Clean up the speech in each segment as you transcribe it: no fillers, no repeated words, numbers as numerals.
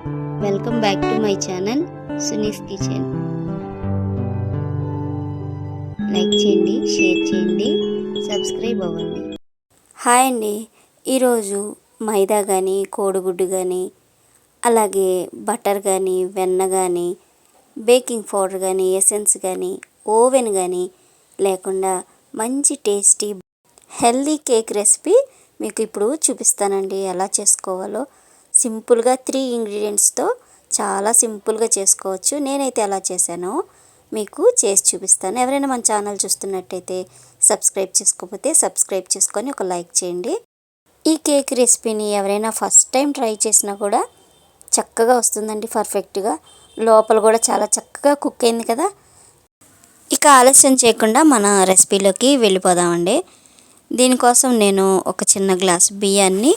Welcome back to my channel Suni's kitchen. Like చేయండి, share చేయండి, subscribe అవ్వండి. హాయ్ అండి. ఈరోజు మైదా కానీ కోడిగుడ్డు కానీ అలాగే బటర్ కానీ వెన్న కానీ బేకింగ్ పౌడర్ కానీ ఎసెన్స్ కానీ ఓవెన్ కానీ లేకుండా మంచి టేస్టీ హెల్దీ కేక్ రెసిపీ మీకు ఇప్పుడు చూపిస్తానండి. ఎలా చేసుకోవాలో సింపుల్గా 3 ఇంగ్రీడియంట్స్తో చాలా సింపుల్గా చేసుకోవచ్చు. నేనైతే ఎలా చేశానో మీకు చేసి చూపిస్తాను. ఎవరైనా మన ఛానల్ చూస్తున్నట్టయితే సబ్స్క్రైబ్ చేసుకోకపోతే సబ్స్క్రైబ్ చేసుకొని ఒక లైక్ చేయండి. ఈ కేక్ రెసిపీని ఎవరైనా ఫస్ట్ టైం ట్రై చేసినా కూడా చక్కగా వస్తుందండి, పర్ఫెక్ట్గా. లోపల కూడా చాలా చక్కగా కుక్ అయింది కదా. ఇక ఆలస్యం చేయకుండా మన రెసిపీలోకి వెళ్ళిపోదామండి. దీనికోసం నేను ఒక చిన్న గ్లాస్ బియ్యాన్ని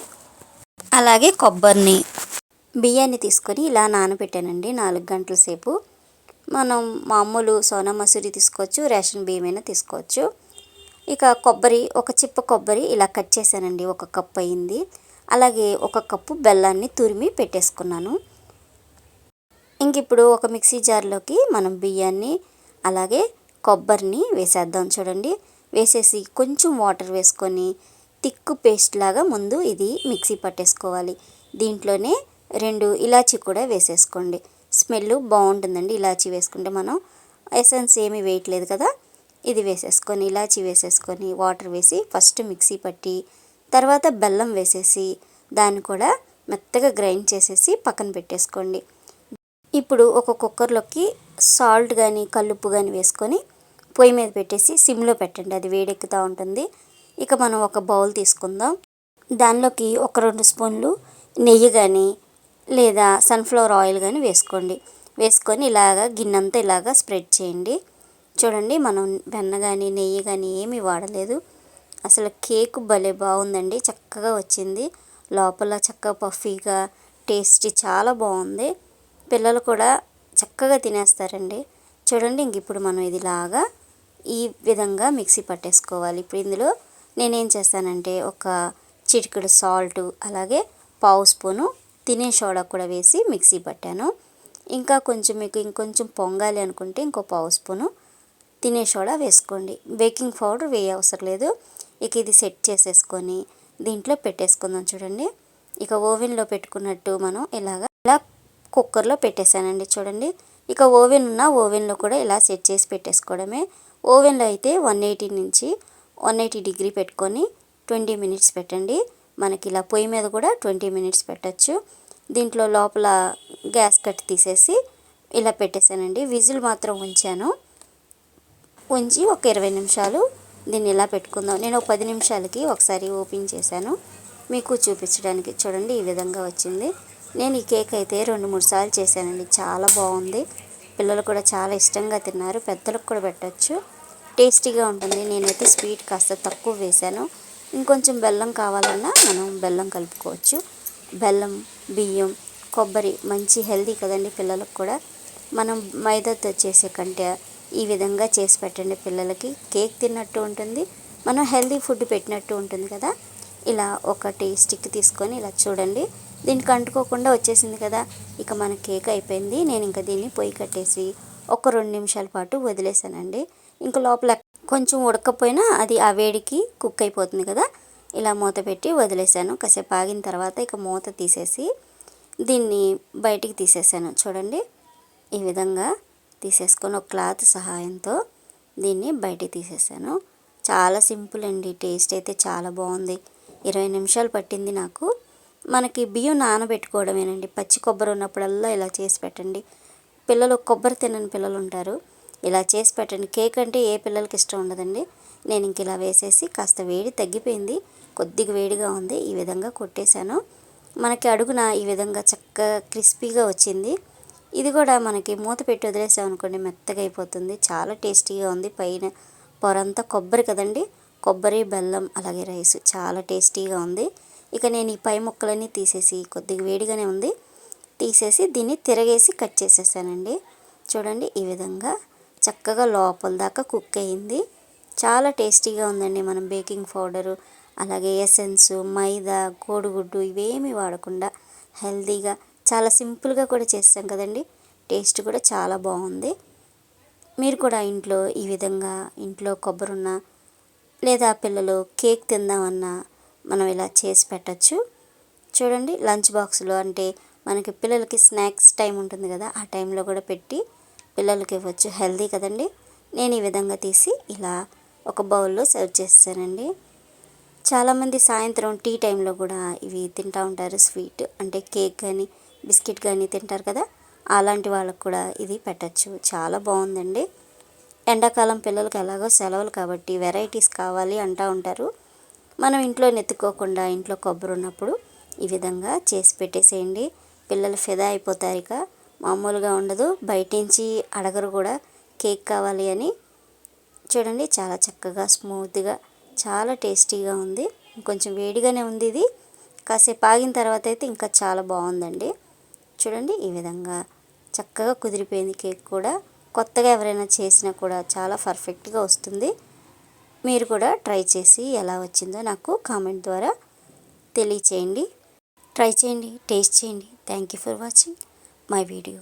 అలాగే బియ్యాన్ని తీసుకొని ఇలా నానబెట్టానండి 4 గంటల సేపు. మనం మామూలు సోనా మసూరి తీసుకోవచ్చు, రేషన్ బియ్యమైనా తీసుకోవచ్చు. ఇక ఒక చిప్ప కొబ్బరి ఇలా కట్ చేశానండి, 1 కప్ అయింది. అలాగే 1 కప్పు బెల్లాన్ని తురిమి పెట్టేసుకున్నాను. ఇంక ఇప్పుడు ఒక మిక్సీ జార్లోకి మనం బియ్యాన్ని అలాగే కొబ్బరిని వేసేద్దాం. చూడండి, వేసేసి కొంచెం వాటర్ వేసుకొని థిక్ పేస్ట్ లాగా ముందు ఇది మిక్సీ పట్టేసుకోవాలి. దీంట్లోనే 2 ఇలాచీ కూడా వేసేసుకోండి. స్మెల్ బాగుంటుందండి ఇలాచీ వేసుకుంటే. మనం ఎసెన్స్ ఏమీ వేయట్లేదు కదా. ఇది వేసేసుకొని ఇలాచీ వేసేసుకొని వాటర్ వేసి ఫస్ట్ మిక్సీ పట్టి తర్వాత బెల్లం వేసేసి దాన్ని కూడా మెత్తగా గ్రైండ్ చేసేసి పక్కన పెట్టేసుకోండి. ఇప్పుడు ఒక కుక్కర్లోకి సాల్ట్ కానీ కల్లుప్పు కానీ వేసుకొని పొయ్యి మీద పెట్టేసి సిమ్లో పెట్టండి, అది వేడెక్కుతూ ఉంటుంది. ఇక మనం ఒక బౌల్ తీసుకుందాం. దానిలోకి ఒక 2 స్పూన్లు నెయ్యి కానీ లేదా సన్ఫ్లవర్ ఆయిల్ కానీ వేసుకొని ఇలాగా గిన్నెంతా ఇలాగా స్ప్రెడ్ చేయండి. చూడండి, మనం వెన్న కానీ నెయ్యి కానీ ఏమీ వాడలేదు. అసలు కేక్ భలే బాగుందండి, చక్కగా వచ్చింది. లోపల చక్కగా పఫీగా టేస్టీ చాలా బాగుంది. పిల్లలు కూడా చక్కగా తినేస్తారండి. చూడండి, ఇంక ఇప్పుడు మనం ఇదిలాగా ఈ విధంగా మిక్సీ పట్టేసుకోవాలి. ఇప్పుడు ఇందులో నేనేం చేస్తానంటే ఒక చిటికెడు సాల్ట్ అలాగే పావు స్పూను తినే సోడా కూడా వేసి మిక్సీ పట్టాను. ఇంకా కొంచెం మీకు ఇంకొంచెం పొంగాలి అనుకుంటే ఇంకో పావు స్పూను తినే సోడా వేసుకోండి. బేకింగ్ పౌడర్ వేయవసరం లేదు. ఇక ఇది సెట్ చేసేసుకొని దీంట్లో పెట్టేసుకుందాం. చూడండి, ఇక ఓవెన్లో పెట్టుకున్నట్టు మనం ఇలా కుక్కర్లో పెట్టేశానండి. చూడండి, ఇక ఓవెన్లో కూడా ఇలా సెట్ చేసి పెట్టేసుకోవడమే. ఓవెన్లో అయితే 180 డిగ్రీ పెట్టుకొని 20 మినిట్స్ పెట్టండి. మనకి ఇలా పొయ్యి మీద కూడా 20 మినిట్స్ పెట్టచ్చు. దీంట్లో లోపల గ్యాస్ కట్ తీసేసి ఇలా పెట్టేశానండి. విజిల్ మాత్రం ఉంచి ఒక 20 నిమిషాలు దీన్ని ఇలా పెట్టుకుందాం. నేను ఒక 10 నిమిషాలకి ఒకసారి ఓపెన్ చేశాను మీకు చూపించడానికి. చూడండి, ఈ విధంగా వచ్చింది. నేను ఈ కేక్ అయితే 2-3 సార్లు చేశానండి, చాలా బాగుంది. పిల్లలు కూడా చాలా ఇష్టంగా తిన్నారు, పెద్దలకు కూడా పెట్టచ్చు, టేస్టీగా ఉంటుంది. నేనైతే స్వీట్ కాస్త తక్కువ వేశాను. ఇంకొంచెం బెల్లం కావాలన్నా మనం బెల్లం కలుపుకోవచ్చు. బెల్లం, బియ్యం, కొబ్బరి మంచి హెల్దీ కదండి పిల్లలకు కూడా. మనం మైదాతో చేసే కంటే ఈ విధంగా చేసి పెట్టండి పిల్లలకి. కేక్ తిన్నట్టు ఉంటుంది, మనం హెల్దీ ఫుడ్ పెట్టినట్టు ఉంటుంది కదా. ఇలా ఒకటి స్టిక్ తీసుకొని ఇలా చూడండి, దీనికి అంటుకోకుండా వచ్చేసింది కదా. ఇక మన కేక్ అయిపోయింది. నేను ఇంకా దీన్ని పొయ్యి కట్టేసి ఒక 2 నిమిషాల పాటు వదిలేసానండి. ఇంకా లోపల కొంచెం ఉడకపోయినా అది ఆ వేడికి కుక్ అయిపోతుంది కదా. ఇలా మూత పెట్టి వదిలేసాను. కాసేపు ఆగిన తర్వాత ఇక మూత తీసేసి దీన్ని బయటికి తీసేసాను. చూడండి, ఈ విధంగా తీసేసుకొని ఒక క్లాత్ సహాయంతో దీన్ని బయటికి తీసేసాను. చాలా సింపుల్ అండి, టేస్ట్ అయితే చాలా బాగుంది. 20 నిమిషాలు పట్టింది నాకు. మనకి బియ్యం నానబెట్టుకోవడమేనండి. పచ్చి కొబ్బరి ఉన్నప్పుడల్లా ఇలా చేసి పెట్టండి. పిల్లలు కొబ్బరి తినని పిల్లలు ఉంటారు, ఇలా చేసి పెట్టండి. కేక్ అంటే ఏ పిల్లలకి ఇష్టం ఉండదండి. నేను ఇంక ఇలా వేసేసి కాస్త వేడి తగ్గిపోయింది, కొద్దిగా వేడిగా ఉంది, ఈ విధంగా కొట్టేశాను. మనకి అడుగున ఈ విధంగా చక్కగా క్రిస్పీగా వచ్చింది. ఇది కూడా మనకి మూత పెట్టి వదిలేసామనుకోండి మెత్తగా అయిపోతుంది. చాలా టేస్టీగా ఉంది. పైన పొరంతా కొబ్బరి కదండి, కొబ్బరి, బెల్లం అలాగే రైస్ చాలా టేస్టీగా ఉంది. ఇక నేను ఈ పై ముక్కలన్నీ తీసేసి, కొద్దిగా వేడిగానే ఉంది, తీసేసి దీన్ని తిరగేసి కట్ చేసేసానండి. చూడండి, ఈ విధంగా చక్కగా లోపల దాకా కుక్ అయ్యింది. చాలా టేస్టీగా ఉందండి. మనం బేకింగ్ పౌడరు అలాగే ఎసెన్స్, మైదా, కోడిగుడ్డు ఇవేమీ వాడకుండా హెల్తీగా చాలా సింపుల్గా కూడా చేస్తాం కదండి. టేస్ట్ కూడా చాలా బాగుంది. మీరు కూడా ఇంట్లో ఈ విధంగా ఇంట్లో కొబ్బరి ఉన్న లేదా పిల్లలు కేక్ తిందామన్నా మనం ఇలా చేసి పెట్టచ్చు. చూడండి, లంచ్ బాక్స్లో అంటే మనకి పిల్లలకి స్నాక్స్ టైం ఉంటుంది కదా, ఆ టైంలో కూడా పెట్టి పిల్లలకి ఇవ్వచ్చు. హెల్దీ కదండి. నేను ఈ విధంగా తీసి ఇలా ఒక బౌల్లో సర్వ్ చేస్తానండి. చాలామంది సాయంత్రం టీ టైంలో కూడా ఇవి తింటూ ఉంటారు. స్వీట్ అంటే కేక్ కానీ బిస్కెట్ కానీ తింటారు కదా, అలాంటి వాళ్ళకు కూడా ఇది పెట్టచ్చు. చాలా బాగుందండి. ఎండాకాలం పిల్లలకి ఎలాగో సెలవులు కాబట్టి వెరైటీస్ కావాలి అంటూ ఉంటారు. మనం ఇంట్లో నెత్తుకోకుండా ఇంట్లో కొబ్బరి ఉన్నప్పుడు ఈ విధంగా చేసి పెట్టేసేయండి. పిల్లలు ఫిదా అయిపోతారు. ఇక మామూలుగా ఉండదు. బయట నుంచి అడగరు కూడా కేక్ కావాలి అని. చూడండి, చాలా చక్కగా స్మూత్గా చాలా టేస్టీగా ఉంది. కొంచెం వేడిగానే ఉంది ఇది. కాసేపు ఆగిన తర్వాత అయితే ఇంకా చాలా బాగుందండి. చూడండి, ఈ విధంగా చక్కగా కుదిరిపోయింది కేక్ కూడా. కొత్తగా ఎవరైనా చేసినా కూడా చాలా పర్ఫెక్ట్గా వస్తుంది. మీరు కూడా ట్రై చేసి ఎలా వచ్చిందో నాకు కామెంట్ ద్వారా తెలియచేయండి. ట్రై చేయండి, టేస్ట్ చేయండి. Thank you for watching my video.